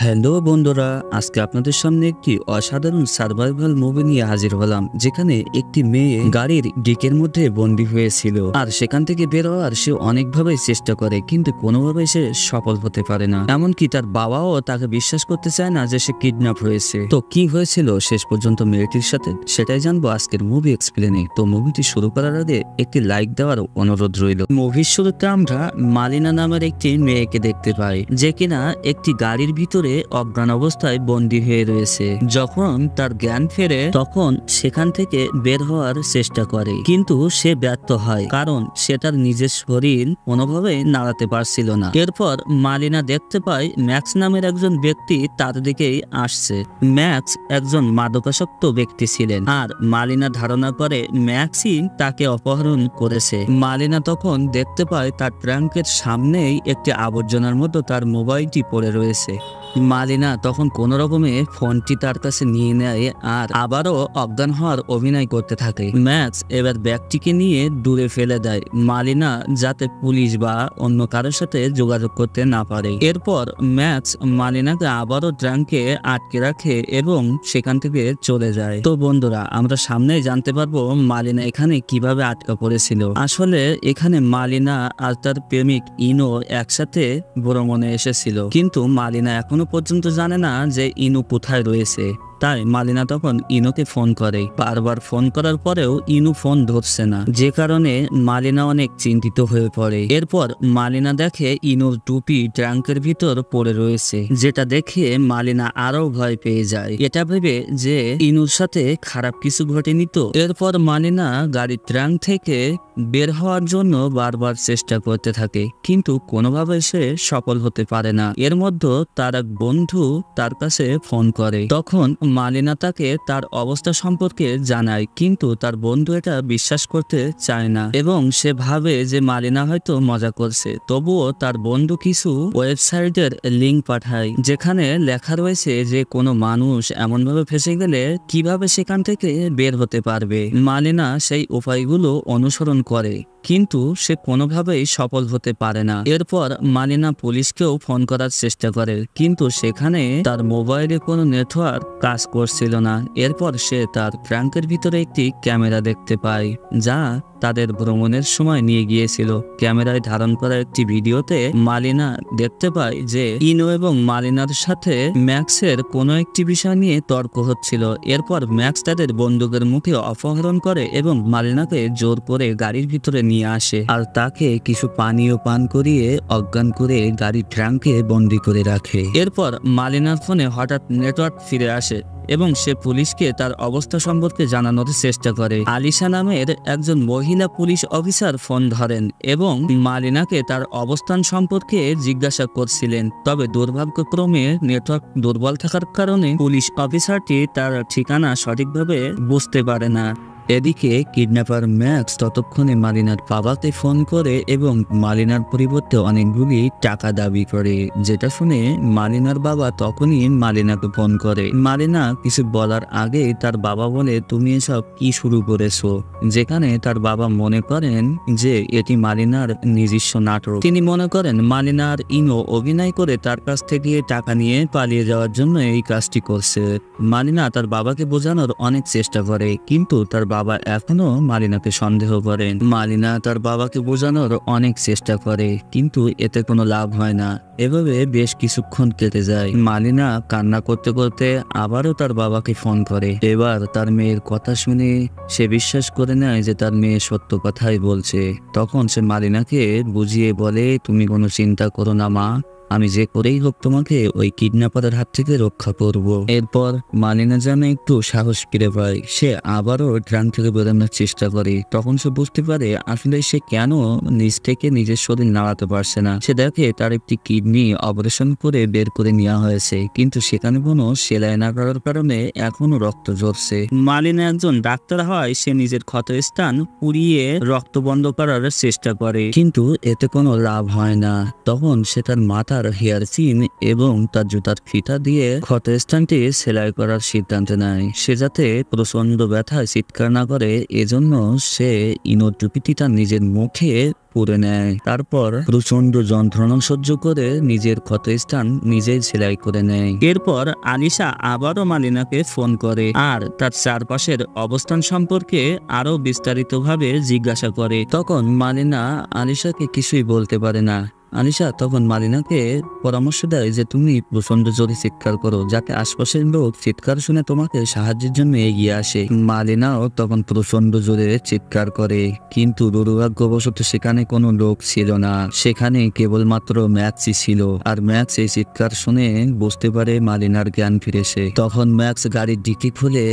Hello বন্ধুরা, আজকে আপনাদের সামনে একটি অসাধারণ সার্ভাইভাল মুভি নিয়ে হাজির হলাম, যেখানে একটি মেয়ে গাড়ির ডিকের মধ্যে বন্দী হয়েছিল। আর সেখান থেকে বের হওয়ার সে অনেকভাবে চেষ্টা করে, কিন্তু কোনোভাবে সে সফল হতে পারে না। এমনকি তার বাবাও তাকে বিশ্বাস করতে চায় না যে সে কিডন্যাপ হয়েছে। তো কি হয়েছিল শেষ পর্যন্ত মেয়েটির সাথে, সেটাই জানবো আজকের মুভি এক্সপ্লেনে। তো মুভিটি শুরু করার আগে একটি লাইক দেওয়ার অনুরোধ রইল। মুভির শুরুতে আমরা মালিনা নামের একটি মেয়েকে দেখতে পাই, যে কিনা একটি গাড়ির ভিতরে অজ্ঞান অবস্থায় বন্দী হয়ে রয়েছে। যখন তার জ্ঞান ফেরে তখন সেখান থেকে বের হওয়ার চেষ্টা করে, কিন্তু সে ব্যর্থ হয়, কারণ সে তার নিজের শরীর কোনোভাবে নাড়াতে পারছিল না। এরপর মালিনা দেখতে পায় ম্যাক্স নামের একজন ব্যক্তি তার দিকেই আসছে। ম্যাক্স একজন মাদকাসক্ত ব্যক্তি ছিলেন, আর মালিনা ধারণা করে ম্যাক্সই তাকে অপহরণ করেছে। মালিনা তখন দেখতে পায় তার ট্রাঙ্কের সামনেই একটি আবর্জনার মতো তার মোবাইলটি পড়ে রয়েছে। মালিনা তখন কোন রকমে ফোনটি তার কাছে নিয়ে নেয় আর আবারও অজ্ঞান হওয়ার অভিনয় করতে থাকে। ম্যাক্স এবার ব্যাগটিকে নিয়ে দূরে ফেলে দেয়, মালিনা যাতে পুলিশ বা অন্য কারোর সাথে যোগাযোগ করতে না পারে। এরপর ম্যাক্স মালিনাকে আবারও ট্রাঙ্কে আটকে রাখে এবং সেখান থেকে চলে যায়। তো বন্ধুরা, আমরা সামনেই জানতে পারবো মালিনা এখানে কিভাবে আটকা পড়েছিল। আসলে এখানে মালিনা আর তার প্রেমিক ইনো একসাথে ভ্রমণে এসেছিল, কিন্তু মালিনা এখনো পর্যন্ত জানে না যে ইনু কোথায় রয়েছে। তাই মালিনা তখন ইনুকে ফোন করে। বারবার ফোন করার পরেও ইনু ফোন ধরছে না, যে কারণে মালিনা অনেক চিন্তিত হয়ে পড়ে। এরপর মালিনা দেখে ইনুর টুপি ট্রাঙ্কের ভিতর পড়ে রয়েছে, যেটা দেখে মালিনা আরো ভয় পেয়ে যায়, এটা ভেবে যে ইনুর সাথে খারাপ কিছু ঘটেনি তো। এরপর মালিনা গাড়ির ট্রাঙ্ক থেকে বের হওয়ার জন্য বারবার চেষ্টা করতে থাকে, কিন্তু কোনোভাবে সে সফল হতে পারে না। এর মধ্যে তার এক বন্ধু তার কাছে ফোন করে। তখন মালিনা তাকে তার অবস্থা সম্পর্কে জানায়, কিন্তু তার বন্ধু এটা বিশ্বাস করতে চায় না এবং সে ভাবে যে মালিনা হয়তো মজা করছে। তবুও তার বন্ধু কিছু ওয়েবসাইটের লিঙ্ক পাঠায়, যেখানে লেখা রয়েছে যে কোনো মানুষ এমনভাবে ফেসে গেলে কিভাবে সেখান থেকে বের হতে পারবে। মালিনা সেই উপায়গুলো অনুসরণ করে, কিন্তু সে কোনোভাবেই সফল হতে পারে না। এরপর মালিনা পুলিশকেও ফোন করার চেষ্টা করে, কিন্তু সেখানে তার মোবাইলে কোনো নেটওয়ার্ক কাজ করছিল না। এরপর সে তার ট্রাঙ্কের ভিতরে একটি ক্যামেরা দেখতে পায়, যা তাদের ভ্রমণের সময় নিয়ে গিয়েছিল। ক্যামেরায় ধারণ করা একটি ভিডিওতে মালিনা দেখতে পায় যে ইনো এবং মালিনার সাথে ম্যাক্সের কোনো একটি বিষয় নিয়ে তর্ক হচ্ছিল। এরপর ম্যাক্স তাদের বন্দুকের মুখে অপহরণ করে এবং মালিনাকে জোর করে গাড়ির ভিতরে নিয়ে আসে আর তাকে কিছু পানীয় পান করিয়ে অজ্ঞান করে গাড়ির ট্রাঙ্কে বন্দী করে রাখে। এরপর মালিনার ফোনে হঠাৎ নেটওয়ার্ক ফিরে আসে এবং সে পুলিশকে তার অবস্থা সম্পর্কে জানানোর চেষ্টা করে। আলিশা নামের একজন মহিলা পুলিশ অফিসার ফোন ধরেন এবং মালিনাকে তার অবস্থান সম্পর্কে জিজ্ঞাসা করছিলেন। তবে দুর্ভাগ্যক্রমে নেটওয়ার্ক দুর্বল থাকার কারণে পুলিশ অফিসারটি তার ঠিকানা সঠিকভাবে বুঝতে পারে না। এদিকে কিডন্যাপার ম্যাক্স ততক্ষণে মালিনার বাবাকে ফোন করে এবং মালিনার পরিবর্তে অনেকগুলি টাকা দাবি করে, যেটা শুনে মালিনার বাবা তখনই মালিনাকে ফোন করে। মালিনা কিছু বলার আগে তার বাবা বলে, তুমি এসব কি শুরু করেছো? যেখানে তার বাবা মনে করেন যে এটি মালিনার নিজস্ব নাটক। তিনি মনে করেন মালিনার ইনো অভিনয় করে তার কাছ থেকে টাকা নিয়ে পালিয়ে যাওয়ার জন্য এই কাজটি করছে। মালিনা তার বাবাকে বোঝানোর অনেক চেষ্টা করে, কিন্তু তার বাবা এখনো মালিনাকে সন্দেহ করেন। মালিনা তার বাবাকে বোঝানোর অনেক চেষ্টা করে, কিন্তু এতে কোনো লাভ হয় না। এভাবে বেশ কিছুক্ষণ কেটে যায়। মালিনা কান্না করতে করতে আবারও তার বাবাকে ফোন করে। এবার তার মেয়ের কথা শুনে সে বিশ্বাস করে নেয় যে তার মেয়ে সত্য কথাই বলছে। তখন সে মালিনাকে বুঝিয়ে বলে, তুমি কোনো চিন্তা করো না মা, আমি যে করেই হোক তোমাকে ওই কিডন্যাপারের হাত থেকে রক্ষা করব। এরপর মালিনা যেন একটু সাহস ফিরে পায়, সে আবারও ট্রাঙ্ক থেকে বেরোনোর চেষ্টা করে। তখন সে বুঝতে পারে আসলে সে কেন নিজ থেকে নিজের শরীর নাড়াতে পারছে না। সে দেখে তার একটি কিডনি অপারেশন করে বের করে নেওয়া হয়েছে, কিন্তু সেখানে কোনো সেলাই না করার কারণে এখনো রক্ত ঝরছে। মালিনা একজন ডাক্তার হয়, সে নিজের ক্ষতস্থান পুড়িয়ে রক্ত বন্ধ করার চেষ্টা করে, কিন্তু এতে কোনো লাভ হয় না। তখন সে তার মাথা তার হেয়ার পিন এবং তার জুতার ফিতা দিয়ে ক্ষতস্থানটি সেলাই করার সিদ্ধান্ত নেয়। সে যাতে প্রচন্ড ব্যথায় চিৎকার না করে এজন্য সে ইনোর টুপিটি তার নিজের মুখে পুরে নেয়। তারপর প্রচন্ড যন্ত্রণা সহ্য করে নিজের ক্ষতস্থান নিজেই সেলাই করে নেয়। এরপর আলিশা আবারও মালিনাকে ফোন করে আর তার চারপাশের অবস্থান সম্পর্কে আরো বিস্তারিতভাবে জিজ্ঞাসা করে। তখন মালিনা আলিশাকে কিছুই বলতে পারে না। আলিশা তখন মালিনাকে পরামর্শ দেয় যে তুমি প্রচন্ড জোরে চিৎকার করো যাতে আশপাশের লোক চিৎকার শুনে তোমাকে সাহায্যের জন্য এগিয়ে আসে। মালিনাও তখন প্রচন্ড জোরে চিৎকার করে, কিন্তু দুর্ভাগ্যবশত সেখানে কোনো লোক ছিল না। সেখানে কেবলমাত্র ম্যাক্সই ছিল। আর ম্যাক্স এই চিৎকার শুনে বুঝতে পারে মালিনার জ্ঞান ফিরেছে। তখন ম্যাক্স গাড়ির ডিকি খুলে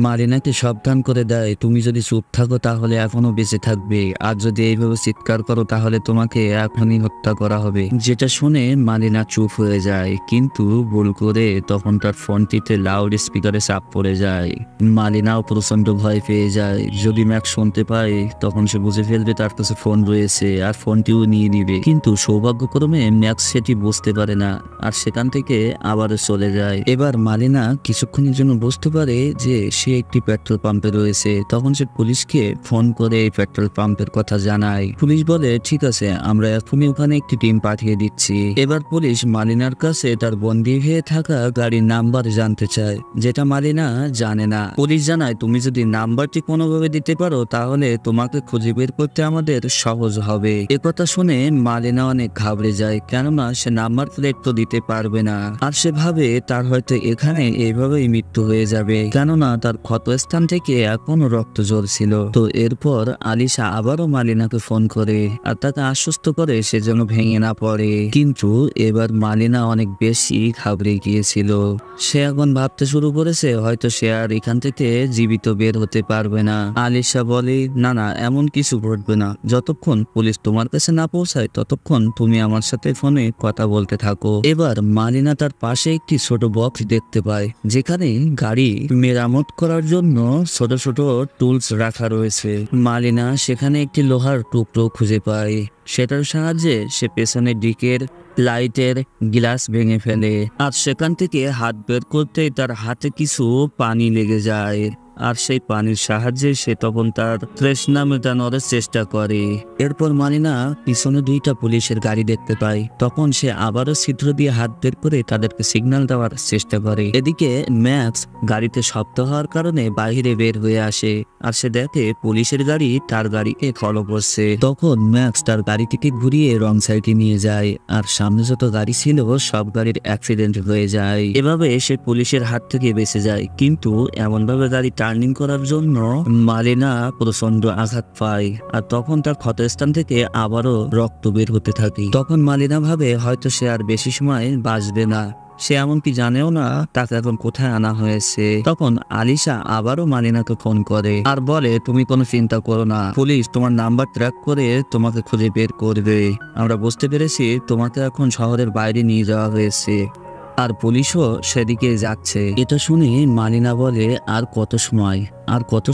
মালিনাকে সাবধান করে দেয়, তুমি যদি চুপ থাকো তাহলে এখনো বেঁচে থাকবে, আর যদি এইভাবে চিৎকার করো তাহলে তোমাকে এখনই হত্যা করা হবে। যেটা শুনে মালিনা চুপ হয়ে যায়, কিন্তু ভুল করে তখন তার ফোনটিতে লাউড স্পিকারে চাপ পড়ে যায়। মালিনাও প্রচন্ড ভয় পেয়ে যায়। যদি ম্যাক্স শুনতে পায় তখন সে বুঝে ফেলবে তার কাছে ফোন রয়েছে আর ফোনটিও নিয়ে নিবে। কিন্তু সৌভাগ্যক্রমে ম্যাক্স সেটি বুঝতে পারে না আর সেখান থেকে আবার চলে যায়। এবার মালিনা কিছুক্ষণের জন্য বুঝতে পারে যে সে একটি পেট্রোল পাম্পে রয়েছে। তখন সে পুলিশকে ফোন করে এই পেট্রোল পাম্পের কথা জানায়। পুলিশ বলে ঠিক আছে, আমরা এখনই ওখানে একটি টিম পাঠিয়ে দিচ্ছি। এবার পুলিশ মালিনার কাছে তার বন্দী হয়ে থাকা গাড়ির নাম্বার জানতে চায়, যেটা মালিনা জানে না। পুলিশ জানায় তুমি যদি নাম্বারটি কোনোভাবে দিতে পারো তাহলে তোমাকে খুঁজে বের করতে আমাদের সহজ হবে। একথা শুনে মালিনা অনেক ঘাবড়ে যায়, কেননা সে নাম্বার প্লেট তো দিতে পারবে না। আর সে ভাবে তার হয়তো এখানে এইভাবেই মৃত্যু হয়ে যাবে, কেননা তার ক্ষতস্থান থেকে এখনো রক্ত ঝরছিল। তো এরপর আলিশা আবারও মালিনাকে ফোন করে আর তাকে আশ্বস্ত করে সে যেন ভেঙে না পড়ে। কিন্তু এবার মালিনা অনেক বেশি ঘাবড়ে গিয়েছিল। সে এখন ভাবতে শুরু করেছে হয়তো সে আর এখান থেকে জীবিত বের হতে পারবে না। আলিশা বলে না না, এমন কিছু ঘটবে না। যতক্ষণ পুলিশ তোমার কাছে না পৌঁছায় ততক্ষণ তুমি আমার সাথে ফোনে কথা বলতে থাকো। এবার মালিনা তার পাশে একটি ছোট বক্স দেখতে পায়, যেখানে গাড়ি মেরামত করার জন্য ছোট ছোট টুলস রাখা রয়েছে। মালিনা সেখানে একটি লোহার টুকরো খুঁজে পায়। সেটার সাহায্যে সে পেছনের দিকের লাইটের গ্লাস ভেঙে ফেলে আর সেখান থেকে হাত বের করতেই তার হাতে কিছু পানি লেগে যায়। আর সেই পানির সাহায্যে সে তখন তার তৃষ্ণা মেটানোর চেষ্টা করে। এরপর মালিনা পিছনে দুইটা পুলিশের গাড়ি দেখতে পায়। তখন সে আবারও ছিদ্র দিয়ে হাত বের করে তাদেরকে সিগন্যাল দেওয়ার চেষ্টা করে। এদিকে ম্যাক্স গাড়িতে শব্দ হওয়ার কারণে বাইরে বের হয়ে আসে আর সে দেখে পুলিশের গাড়ি তার গাড়িকে ফলো করছে। তখন ম্যাক্স তার গাড়িটিকে ঘুরিয়ে রং সাইডে নিয়ে যায় আর সামনে যত গাড়ি ছিল সব গাড়ির অ্যাক্সিডেন্ট হয়ে যায়। এভাবে সে পুলিশের হাত থেকে বেঁচে যায়, কিন্তু এমনভাবে গাড়ি টার্নিং করার জন্য মালিনা প্রচন্ড আঘাত পায় আর তখন তার ক্ষতস্থান থেকে আবারও রক্ত বের হতে থাকে। তখন মালিনা ভাবে হয়তো সে আর বেশি সময় বাঁচবে না। সে এমনকি জানেও না তাকে এখন কোথায় আনা হয়েছে। তখন আলিশা আবারও মালিনাকে ফোন করে আর বলে তুমি কোনো চিন্তা করো না, পুলিশ তোমার নাম্বার ট্র্যাক করে তোমাকে খুঁজে বের করবে। আমরা বুঝতে পেরেছি তোমাকে এখন শহরের বাইরে নিয়ে যাওয়া হয়েছে আর পুলিশও সেদিকে যাচ্ছে। এটা শুনে মালিনা বলে আর কত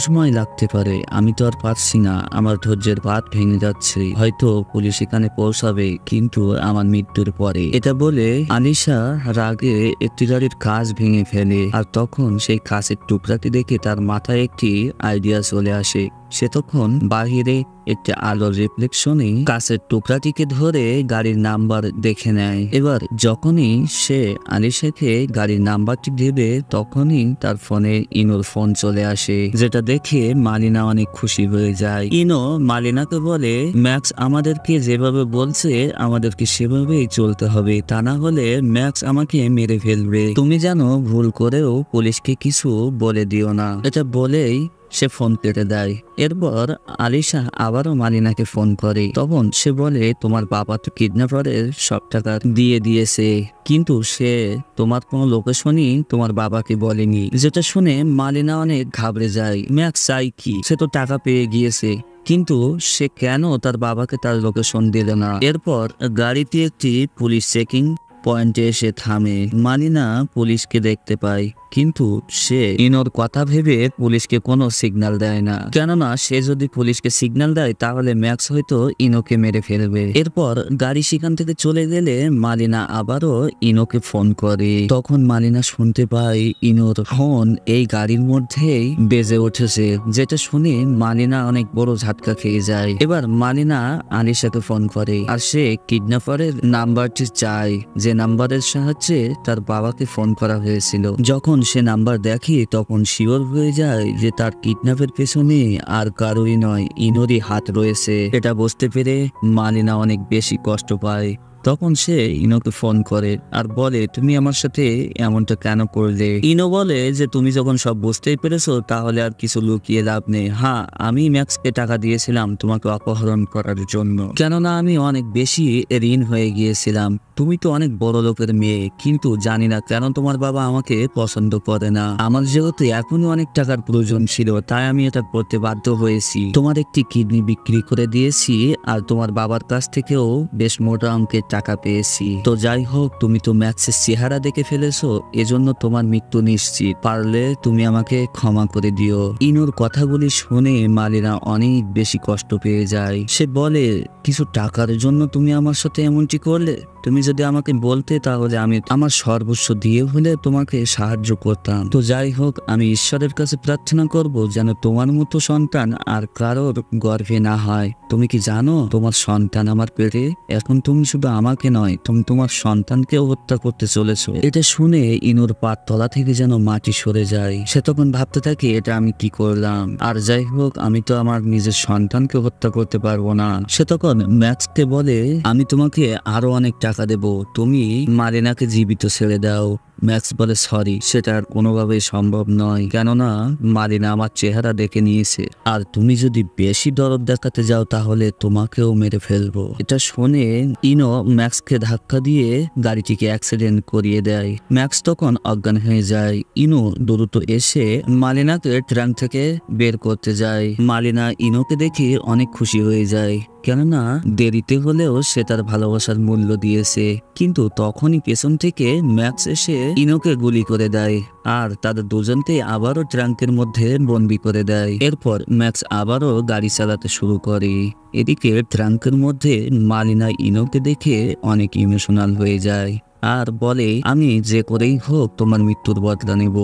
সময় লাগতে পারে, আমি তো আর পারছি না, আমার ধৈর্যের বাঁধ ভেঙে যাচ্ছে। হয়তো পুলিশ এখানে পৌঁছাবে, কিন্তু আমার মৃত্যুর পরে। এটা বলে আলিশা রাগে একটি গাড়ির কাঁচ ভেঙে ফেলে আর তখন সেই কাঁচের টুকরাটি দেখে তার মাথায় একটি আইডিয়া চলে আসে। সে তখন বাহিরে একটি আলোর রিফ্লেকশনে কাঁচের টুকরাটিকে ধরে গাড়ির নাম্বার দেখে নেয়। এবার যখনই সে আলিশাকে গাড়ির নাম্বারটি দেবে তখনই তার ফোনে ইনোর ফোন চলে আসে, যেটা দেখে মালিনা অনেক খুশি হয়ে যায়। ইনো মালিনাকে বলে ম্যাক্স আমাদেরকে যেভাবে বলছে আমাদেরকে সেভাবেই চলতে হবে, তা না হলে ম্যাক্স আমাকে মেরে ফেলবে। তুমি জানো ভুল করেও পুলিশকে কিছু বলে দিও না। এটা বলেই সে ফোন কেটে দেয়। এরপর আলিশা আবারও মালিনাকে ফোন করে। তখন সে বলে তোমার বাবা তো কিডন্যাপারের সব টাকা দিয়ে দিয়েছে, কিন্তু সে তোমার কোনো লোকেশনই তোমার বাবাকে বলেনি। যেটা শুনে মালিনা অনেক ঘাবড়ে যায়। ম্যাক্স চাই কি, সে তো টাকা পেয়ে গিয়েছে, কিন্তু সে কেন তার বাবাকে তার লোকেশন দিল না। এরপর গাড়িতে একটি পুলিশ চেকিং পয়েন্টে এসে থামে। মালিনা পুলিশকে দেখতে পায়, কিন্তু সে ইনোর কথা ভেবে পুলিশকে কোনো সিগন্যাল দেয় না, কেননা সে যদি পুলিশকে সিগন্যাল দেয় তাহলে ম্যাক্স হয়তো ইনোকে মেরে ফেলবে। এরপর গাড়ি সেখান থেকে চলে গেলে মালিনা আবারও ইনোকে ফোন করে। তখন মালিনা শুনতে পায় ইনোর ফোন এই গাড়ির মধ্যেই বেজে উঠেছে, যেটা শুনে মালিনা অনেক বড় ঝাটকা খেয়ে যায়। এবার মালিনা আলিশাকে ফোন করে আর সে কিডন্যাপারের নাম্বারটি চায়, যে নাম্বারের সাহায্যে তার বাবাকে ফোন করা হয়েছিল। যখন সে নাম্বার দেখে তখন শিওর হয়ে যায় যে তার কিডন্যাপের পেছনে আর কারোই নয়, ইনোরই হাত রয়েছে। এটা বুঝতে পেরে মালিনা অনেক বেশি কষ্ট পায়। তখন সে ইনোকে ফোন করে আর বলে, তুমি আমার সাথে এমনটা কেন করলে? ইনো বলে যে তুমি যখন সব বুঝতেই পেরেছো তাহলে আর কিছু লুকিয়ে লাভ নেই। হ্যাঁ, আমি ম্যাক্সকে টাকা দিয়েছিলাম তোমাকে অপহরণ করার জন্য, কেননা আমি অনেক বেশি ঋণ হয়ে গিয়েছিলাম। তুমি তো অনেক বড় লোকের মেয়ে, কিন্তু জানি না কেন তোমার বাবা আমাকে পছন্দ করে না। আমার যেহেতু এখনো অনেক টাকার প্রয়োজন ছিল, তাই আমি এটা করতে বাধ্য হয়েছি। তোমার একটি কিডনি বিক্রি করে দিয়েছি আর তোমার বাবার কাছ থেকেও বেশ মোটা অঙ্কের টাকা পেয়েছি। তো যাই হোক, তুমি তো ম্যাক্সের চেহারা দেখে ফেলেছো, এজন্য তোমার মৃত্যু নিশ্চিত। পারলে তুমি আমাকে ক্ষমা করে দিও। ইনোর কথাগুলি শুনে মালিনা অনেক বেশি কষ্ট পেয়ে যায়। সে বলে, কিছু টাকার জন্য তুমি আমার সাথে এমনটি করলে? তুমি যদি আমাকে বলতে তাহলে আমি আমার সর্বস্ব দিয়ে হলে তোমাকে সাহায্য করতাম। তো যাই হোক, আমি ঈশ্বরের কাছে প্রার্থনা করব যেন তোমার মতো সন্তান আর কারোর গর্ভে না হয়। তুমি কি জানো তোমার সন্তান আমার পেটে? এখন তুমি শুধু আমাকে নয়, তুমি তোমার সন্তানকেও হত্যা করতে চলেছো। এটা শুনে ইনোর পার তলা থেকে যেন মাটি সরে যায়। সে তখন ভাবতে থাকে, এটা আমি কি করলাম? আর যাই হোক, আমি তো আমার নিজের সন্তানকে হত্যা করতে পারবো না। সে তখন ম্যাক্সকে বলে, আমি তোমাকে আরো অনেক টাকা দেব, তুমি মালিনাকে জীবিত ছেড়ে দাও। ম্যাক্স বলে, সরি, সেটা আর কোনোভাবেই সম্ভব নয়, কেননা মালিনা আমার চেহারা দেখে নিয়েছে, আর তুমি যদি বেশি দরদ দেখাতে যাও তাহলে তোমাকেও মেরে ফেলবো। এটা শুনে ইনো ম্যাক্সকে ধাক্কা দিয়ে গাড়িটিকে অ্যাক্সিডেন্ট করিয়ে দেয়। ম্যাক্স তখন অজ্ঞান হয়ে যায়। ইনো দ্রুত এসে মালিনাকে ট্রাঙ্ক থেকে বের করতে যায়। মালিনা ইনোকে দেখে অনেক খুশি হয়ে যায়, কেননা দেরিতে হলেও সে তার ভালোবাসার মূল্য দিয়েছে। কিন্তু তখনই পেছন থেকে ম্যাক্স এসে ইনোকে গুলি করে দেয় আর তাদের দুজনকে আবারও ট্রাঙ্কের মধ্যে বন্দি করে দেয়। এরপর ম্যাক্স আবারও গাড়ি চালাতে শুরু করে। এদিকে ট্রাঙ্কের মধ্যে মালিনা ইনোকে দেখে অনেক ইমোশনাল হয়ে যায় আর বলে, আমি যে করেই হোক তোমার মৃত্যুর বদলা নেব,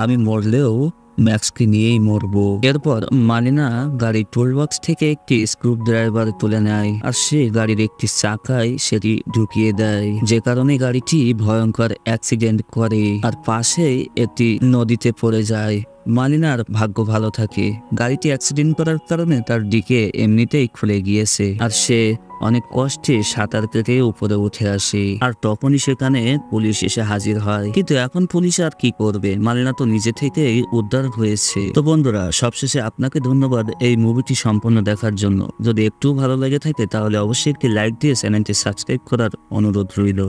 আমি মরলেও ম্যাক্সকে নিয়েই মরবো। এরপর মালিনা গাড়ির টুলবক্স থেকে একটি স্ক্রু ড্রাইভার তুলে নেয় আর সে গাড়ির একটি চাকায় সেটি ঢুকিয়ে দেয়, যে কারণে গাড়িটি ভয়ঙ্কর অ্যাক্সিডেন্ট করে আর পাশেই একটি নদীতে পড়ে যায়। মালিনার ভাগ্য ভালো থাকে, গাড়িটি অ্যাক্সিডেন্ট করার কারণে তার ডিকে এমনিতেই খুলে গিয়েছে আর সে অনেক কষ্টে সাঁতার কেটে উপরে উঠে আসে। আর তখনই সেখানে পুলিশ এসে হাজির হয়, কিন্তু এখন পুলিশ আর কি করবে, মালিনা তো নিজে থেকেই উদ্ধার হয়েছে। তো বন্ধুরা, সবশেষে আপনাকে ধন্যবাদ এই মুভিটি সম্পূর্ণ দেখার জন্য। যদি একটু ভালো লেগে থাকে তাহলে অবশ্যই একটি লাইক দিয়ে চ্যানেলটি সাবস্ক্রাইব করার অনুরোধ রইল।